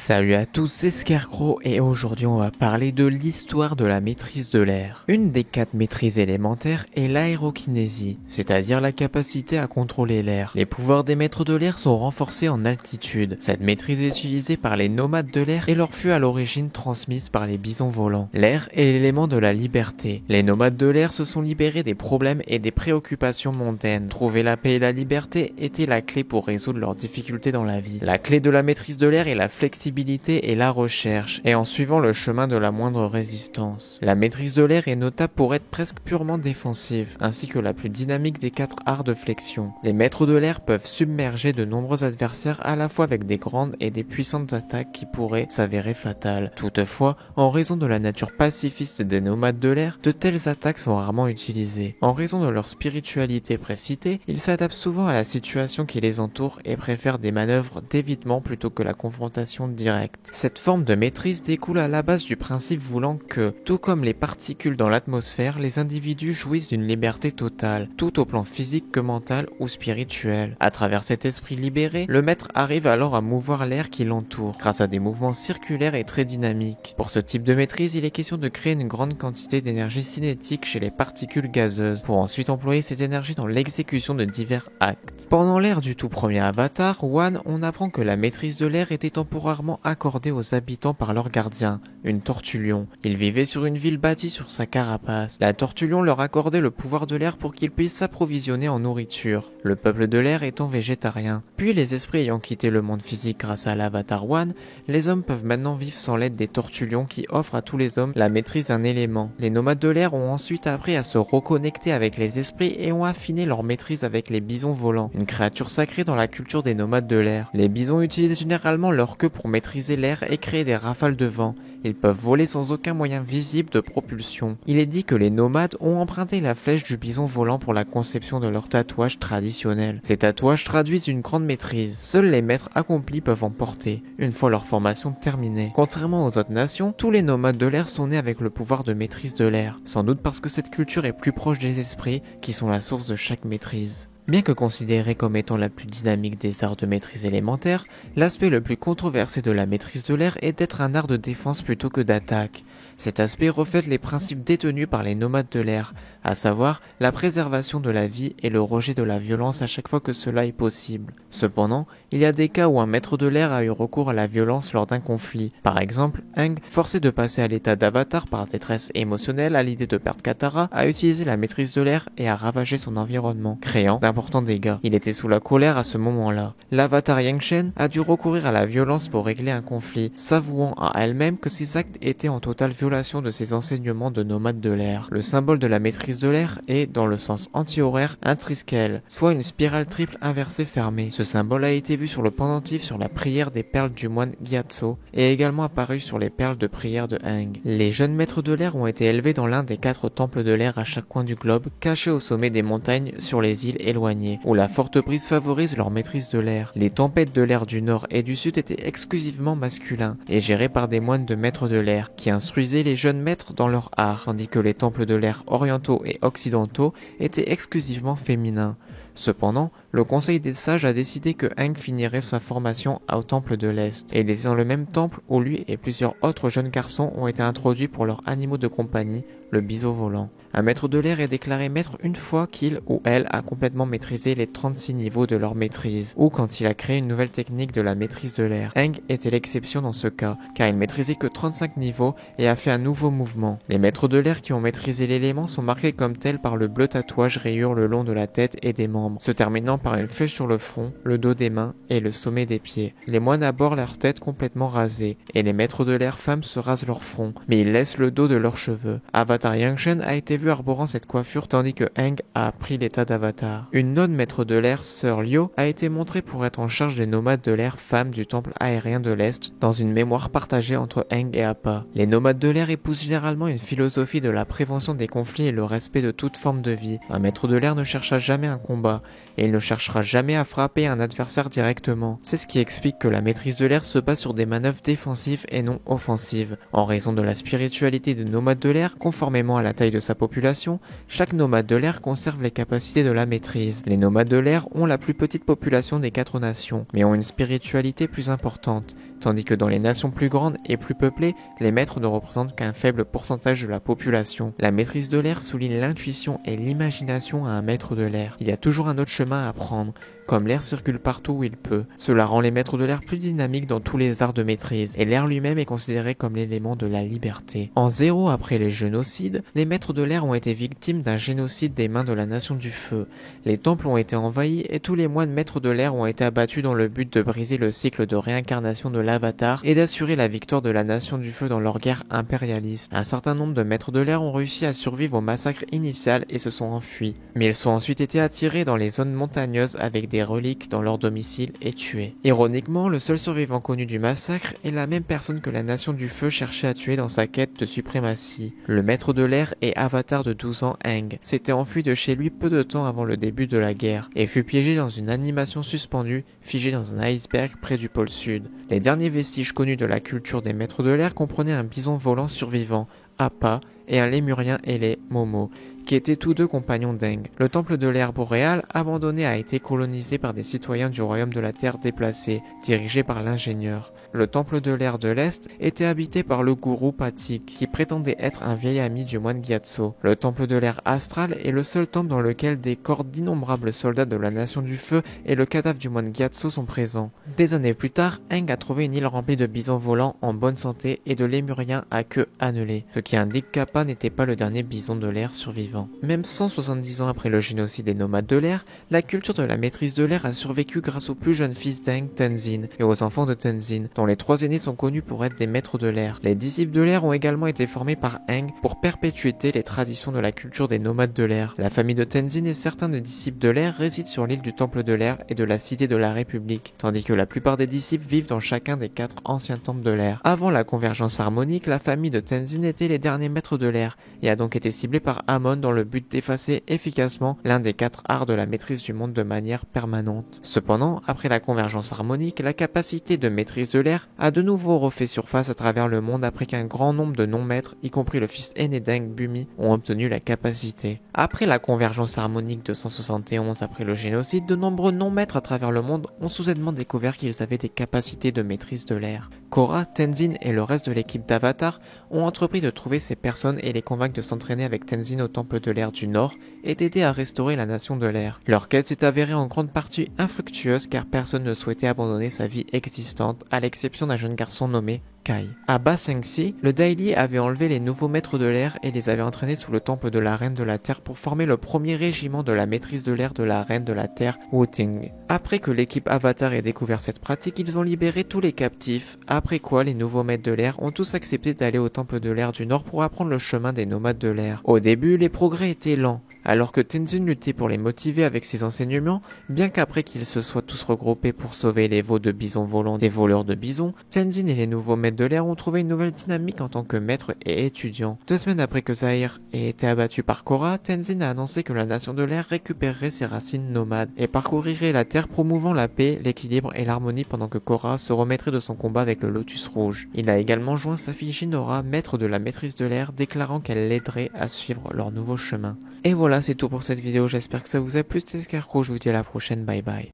Salut à tous, c'est Scarecrow et aujourd'hui on va parler de l'histoire de la maîtrise de l'air. Une des 4 maîtrises élémentaires est l'aérokinésie, c'est-à-dire la capacité à contrôler l'air. Les pouvoirs des maîtres de l'air sont renforcés en altitude. Cette maîtrise est utilisée par les nomades de l'air et leur fut à l'origine transmise par les bisons volants. L'air est l'élément de la liberté. Les nomades de l'air se sont libérés des problèmes et des préoccupations mondaines. Trouver la paix et la liberté était la clé pour résoudre leurs difficultés dans la vie. La clé de la maîtrise de l'air est la flexibilité et la recherche, et en suivant le chemin de la moindre résistance. La maîtrise de l'air est notable pour être presque purement défensive, ainsi que la plus dynamique des 4 arts de flexion. Les maîtres de l'air peuvent submerger de nombreux adversaires à la fois avec des grandes et des puissantes attaques qui pourraient s'avérer fatales. Toutefois, en raison de la nature pacifiste des nomades de l'air, de telles attaques sont rarement utilisées. En raison de leur spiritualité précitée, ils s'adaptent souvent à la situation qui les entoure et préfèrent des manœuvres d'évitement plutôt que la confrontation directe. Cette forme de maîtrise découle à la base du principe voulant que, tout comme les particules dans l'atmosphère, les individus jouissent d'une liberté totale, tout au plan physique que mental ou spirituel. À travers cet esprit libéré, le maître arrive alors à mouvoir l'air qui l'entoure, grâce à des mouvements circulaires et très dynamiques. Pour ce type de maîtrise, il est question de créer une grande quantité d'énergie cinétique chez les particules gazeuses, pour ensuite employer cette énergie dans l'exécution de divers actes. Pendant l'ère du tout premier avatar, One, on apprend que la maîtrise de l'air était temporairement accordée aux habitants par leur gardien, une tortue-lion. Ils vivaient sur une ville bâtie sur sa carapace. La tortue-lion leur accordait le pouvoir de l'air pour qu'ils puissent s'approvisionner en nourriture, le peuple de l'air étant végétarien. Puis les esprits ayant quitté le monde physique grâce à l'avatar One, les hommes peuvent maintenant vivre sans l'aide des tortue-lions qui offrent à tous les hommes la maîtrise d'un élément. Les nomades de l'air ont ensuite appris à se reconnecter avec les esprits et ont affiné leur maîtrise avec les bisons volants, une créature sacrée dans la culture des nomades de l'air. Les bisons utilisent généralement leur queue pour maîtriser l'air et créer des rafales de vent. Ils peuvent voler sans aucun moyen visible de propulsion. Il est dit que les nomades ont emprunté la flèche du bison volant pour la conception de leurs tatouages traditionnels. Ces tatouages traduisent une grande maîtrise. Seuls les maîtres accomplis peuvent en porter, une fois leur formation terminée. Contrairement aux autres nations, tous les nomades de l'air sont nés avec le pouvoir de maîtrise de l'air, sans doute parce que cette culture est plus proche des esprits, qui sont la source de chaque maîtrise. Bien que considérée comme étant la plus dynamique des arts de maîtrise élémentaire, l'aspect le plus controversé de la maîtrise de l'air est d'être un art de défense plutôt que d'attaque. Cet aspect reflète les principes détenus par les nomades de l'air, à savoir la préservation de la vie et le rejet de la violence à chaque fois que cela est possible. Cependant, il y a des cas où un maître de l'air a eu recours à la violence lors d'un conflit. Par exemple, Aang, forcé de passer à l'état d'avatar par détresse émotionnelle à l'idée de perdre Katara, a utilisé la maîtrise de l'air et a ravagé son environnement, créant d'importants dégâts. Il était sous la colère à ce moment-là. L'avatar Yang Shen a dû recourir à la violence pour régler un conflit, s'avouant à elle-même que ses actes étaient en totale violation de ses enseignements de nomade de l'air. Le symbole de la maîtrise de l'air est, dans le sens anti-horaire, un triskel, soit une spirale triple inversée fermée. Ce symbole a été vu sur le pendentif sur la prière des perles du moine Gyatso et également apparu sur les perles de prière de Aang. Les jeunes maîtres de l'air ont été élevés dans l'un des 4 temples de l'air à chaque coin du globe, cachés au sommet des montagnes sur les îles éloignées, où la forte brise favorise leur maîtrise de l'air. Les tempêtes de l'air du nord et du sud étaient exclusivement masculins et gérés par des moines de maîtres de l'air qui instruisaient les jeunes maîtres dans leur art, tandis que les temples de l'air orientaux et occidentaux étaient exclusivement féminins. Cependant, le Conseil des Sages a décidé que Aang finirait sa formation au Temple de l'Est, et il était dans le même temple où lui et plusieurs autres jeunes garçons ont été introduits pour leurs animaux de compagnie, le bison volant. Un maître de l'air est déclaré maître une fois qu'il ou elle a complètement maîtrisé les 36 niveaux de leur maîtrise, ou quand il a créé une nouvelle technique de la maîtrise de l'air. Aang était l'exception dans ce cas, car il maîtrisait que 35 niveaux et a fait un nouveau mouvement. Les maîtres de l'air qui ont maîtrisé l'élément sont marqués comme tels par le bleu tatouage rayure le long de la tête et des membres, se terminant par une flèche sur le front, le dos des mains et le sommet des pieds. Les moines abordent leur tête complètement rasée, et les maîtres de l'air femmes se rasent leur front, mais ils laissent le dos de leurs cheveux. Avatar Yang Shen a été vu arborant cette coiffure tandis que Aang a pris l'état d'avatar. Une non-maître de l'air, Sœur Liu, a été montrée pour être en charge des nomades de l'air femmes du temple aérien de l'Est dans une mémoire partagée entre Aang et Appa. Les nomades de l'air épousent généralement une philosophie de la prévention des conflits et le respect de toute forme de vie. Un maître de l'air ne chercha jamais un combat, et il ne cherchera jamais à frapper un adversaire directement. C'est ce qui explique que la maîtrise de l'air se base sur des manœuvres défensives et non offensives. En raison de la spiritualité de nomades de l'air, conformément à la taille de sa population, chaque nomade de l'air conserve les capacités de la maîtrise. Les nomades de l'air ont la plus petite population des 4 nations, mais ont une spiritualité plus importante, tandis que dans les nations plus grandes et plus peuplées, les maîtres ne représentent qu'un faible pourcentage de la population. La maîtrise de l'air souligne l'intuition et l'imagination à un maître de l'air. Il y a toujours un autre chemin à prendre. Comme l'air circule partout où il peut. Cela rend les maîtres de l'air plus dynamiques dans tous les arts de maîtrise, et l'air lui-même est considéré comme l'élément de la liberté. En 0 après les génocides, les maîtres de l'air ont été victimes d'un génocide des mains de la Nation du Feu. Les temples ont été envahis et tous les moines maîtres de l'air ont été abattus dans le but de briser le cycle de réincarnation de l'Avatar et d'assurer la victoire de la Nation du Feu dans leur guerre impérialiste. Un certain nombre de maîtres de l'air ont réussi à survivre au massacre initial et se sont enfuis, mais ils sont ensuite été attirés dans les zones montagneuses avec des reliques dans leur domicile et tués. Ironiquement, le seul survivant connu du massacre est la même personne que la Nation du Feu cherchait à tuer dans sa quête de suprématie. Le maître de l'air et avatar de 12 ans Aang s'était enfui de chez lui peu de temps avant le début de la guerre et fut piégé dans une animation suspendue, figé dans un iceberg près du pôle sud. Les derniers vestiges connus de la culture des maîtres de l'air comprenaient un bison volant survivant, Appa, et un lémurien ailé, Momo, qui étaient tous deux compagnons d'Aang. Le temple de l'air boréal, abandonné, a été colonisé par des citoyens du royaume de la Terre déplacés, dirigés par l'ingénieur. Le temple de l'air de l'Est était habité par le gourou Patik, qui prétendait être un vieil ami du moine Gyatso. Le temple de l'air astral est le seul temple dans lequel des corps d'innombrables soldats de la Nation du Feu et le cadavre du moine Gyatso sont présents. Des années plus tard, Aang a trouvé une île remplie de bisons volants en bonne santé et de lémuriens à queue annelée, ce qui indique qu'Appa n'était pas le dernier bison de l'air survivant. Même 170 ans après le génocide des nomades de l'air, la culture de la maîtrise de l'air a survécu grâce au plus jeune fils d'Aang, Tenzin, et aux enfants de Tenzin, dont les 3 aînés sont connus pour être des maîtres de l'air. Les disciples de l'air ont également été formés par Aang pour perpétuer les traditions de la culture des nomades de l'air. La famille de Tenzin et certains des disciples de l'air résident sur l'île du Temple de l'air et de la Cité de la République, tandis que la plupart des disciples vivent dans chacun des 4 anciens temples de l'air. Avant la convergence harmonique, la famille de Tenzin était les derniers maîtres de l'air et a donc été ciblée par Amon dans le but d'effacer efficacement l'un des 4 arts de la maîtrise du monde de manière permanente. Cependant, après la convergence harmonique, la capacité de maîtrise de l'air a de nouveau refait surface à travers le monde après qu'un grand nombre de non-maîtres, y compris le fils aîné d'Aang, Bumi, ont obtenu la capacité. Après la convergence harmonique de 171 après le génocide, de nombreux non-maîtres à travers le monde ont soudainement découvert qu'ils avaient des capacités de maîtrise de l'air. Korra, Tenzin et le reste de l'équipe d'Avatar ont entrepris de trouver ces personnes et les convaincre de s'entraîner avec Tenzin au temple de l'air du Nord et d'aider à restaurer la nation de l'air. Leur quête s'est avérée en grande partie infructueuse car personne ne souhaitait abandonner sa vie existante à l'exception d'un jeune garçon nommé Kai. À Ba Sing Se, le Daily avait enlevé les nouveaux maîtres de l'air et les avait entraînés sous le temple de la reine de la terre pour former le premier régiment de la maîtrise de l'air de la reine de la terre, Wu Ting. Après que l'équipe Avatar ait découvert cette pratique, ils ont libéré tous les captifs, après quoi les nouveaux maîtres de l'air ont tous accepté d'aller au temple de l'air du Nord pour apprendre le chemin des nomades de l'air. Au début, les progrès étaient lents. Alors que Tenzin luttait pour les motiver avec ses enseignements, bien qu'après qu'ils se soient tous regroupés pour sauver les veaux de bisons volants des voleurs de bisons, Tenzin et les nouveaux maîtres de l'air ont trouvé une nouvelle dynamique en tant que maître et étudiant. 2 semaines après que Zahir ait été abattu par Korra, Tenzin a annoncé que la nation de l'air récupérerait ses racines nomades et parcourirait la terre promouvant la paix, l'équilibre et l'harmonie pendant que Korra se remettrait de son combat avec le Lotus Rouge. Il a également joint sa fille Jinora, maître de la maîtrise de l'air, déclarant qu'elle l'aiderait à suivre leur nouveau chemin. Et voilà, c'est tout pour cette vidéo, j'espère que ça vous a plu, c'était Scarecrow, je vous dis à la prochaine, bye bye.